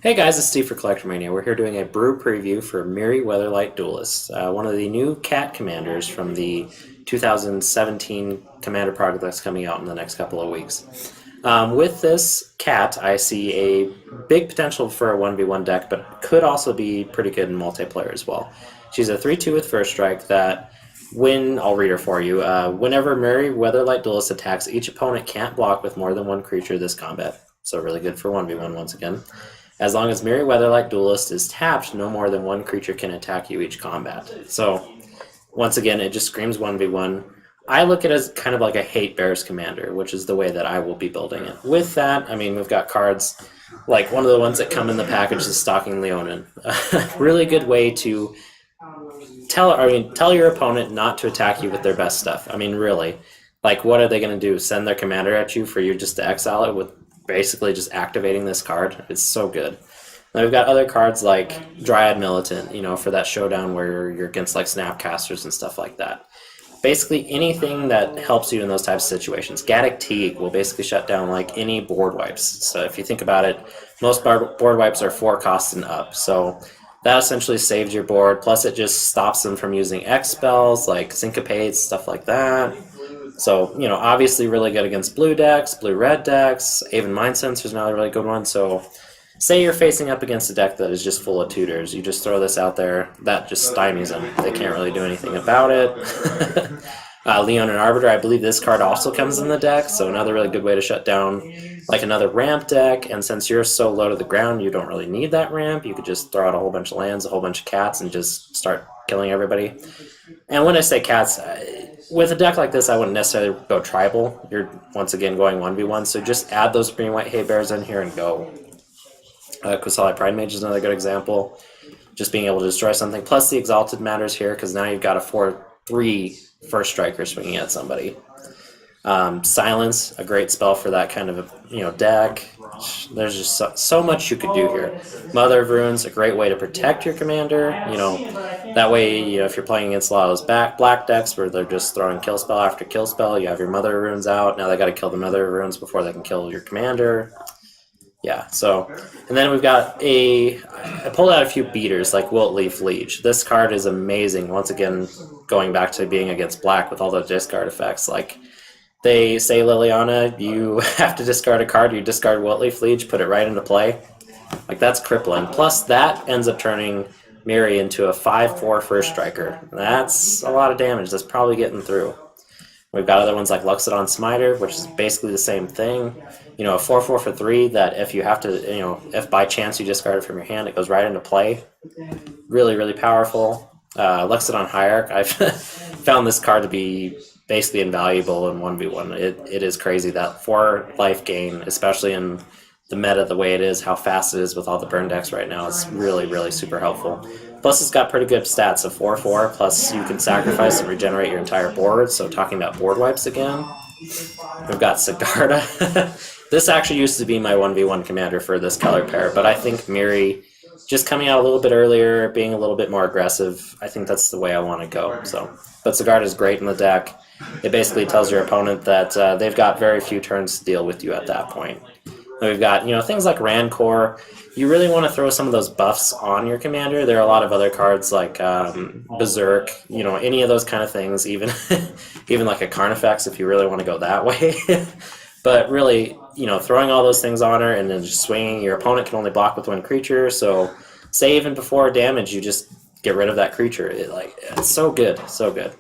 Hey guys, it's Steve for CollectorMania. We're here doing a Brew preview for Mirri Weatherlight Duelist, one of the new cat commanders from the 2017 commander product that's coming out in the next couple of weeks. With this cat, I see a big potential for a 1v1 deck, but could also be pretty good in multiplayer as well. She's a 3-2 with first strike that I'll read her for you. Whenever Mirri Weatherlight Duelist attacks, each opponent can't block with more than one creature this combat. So really good for 1v1 once again. As long as Mirri Weatherlight Duelist is tapped, no more than one creature can attack you each combat. So, once again, it just screams 1v1. I look at it as kind of like a hate bears commander, which is the way that I will be building it. With that, I mean, we've got cards like one of the ones that come in the package is Stalking Leonin. Really good way to tell your opponent not to attack you with their best stuff. I mean, really. Like, what are they going to do? Send their commander at you for you just to exile it with basically just activating this card? It's so good. Now we've got other cards like Dryad Militant, for that showdown where you're against like Snapcasters and stuff like that. Basically anything that helps you in those types of situations. Gaddock Teague will basically shut down like any board wipes. So if you think about it, most board wipes are 4 costs and up. So that essentially saves your board. Plus it just stops them from using X spells like Syncopates, stuff like that. So, obviously really good against blue decks, blue-red decks. Aven Mindsense is another really good one. So, say you're facing up against a deck that is just full of tutors. You just throw this out there. That just stymies them. They can't really do anything about it. Leon and Arbiter, I believe this card also comes in the deck. So, another really good way to shut down like another ramp deck. And since you're so low to the ground, you don't really need that ramp. You could just throw out a whole bunch of lands, a whole bunch of cats, and just start killing everybody. And when I say cats, with a deck like this, I wouldn't necessarily go tribal. You're, once again, going 1v1, so just add those green-white hay bears in here and go. Kusali Pride Mage is another good example. Just being able to destroy something. Plus the Exalted matters here, because now you've got a 4/3 first striker swinging at somebody. Silence, a great spell for that kind of deck. There's just so much you could do here. Mother of Runes, a great way to protect your commander. That way, if you're playing against a lot of those black decks where they're just throwing kill spell after kill spell, you have your Mother of Runes out. Now they got to kill the Mother of Runes before they can kill your commander. Yeah, so, and then we've got I pulled out a few beaters like Wiltleaf Liege. This card is amazing. Once again, going back to being against black with all the discard effects, like they say, Liliana, you have to discard a card, you discard Wiltleaf Liege, put it right into play. Like, that's crippling. Plus, that ends up turning Mirri into a 5/4 first striker. That's a lot of damage. That's probably getting through. We've got other ones like Luxodon Smiter, which is basically the same thing. A 4/4 for 3 that if you have to, if by chance you discard it from your hand, it goes right into play. Really, really powerful. Luxodon Hierarch, I've found this card to be basically invaluable in 1v1. It is crazy that 4 life gain, especially in the meta the way it is, how fast it is with all the burn decks right now, is really, really super helpful. Plus it's got pretty good stats of 4/4, plus you can sacrifice and regenerate your entire board, so talking about board wipes again. We've got Sigarda. This actually used to be my 1v1 commander for this color pair, but I think Mirri, just coming out a little bit earlier, being a little bit more aggressive, I think that's the way I want to go. But Sigarda is great in the deck. It basically tells your opponent that they've got very few turns to deal with you at that point. And we've got things like Rancor. You really want to throw some of those buffs on your commander. There are a lot of other cards like Berserk, any of those kind of things, even even like a Carnifex if you really want to go that way. But really, throwing all those things on her and then just swinging, your opponent can only block with 1 creature, so say even before damage, you just get rid of that creature. It's so good, so good.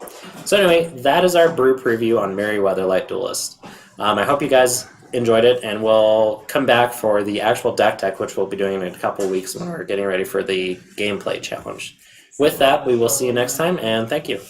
So anyway, that is our Brew preview on Mirri Weatherlight Duelist. I hope you guys enjoyed it, and we'll come back for the actual deck tech, which we'll be doing in a couple of weeks when we're getting ready for the gameplay challenge. With that, we will see you next time, and thank you.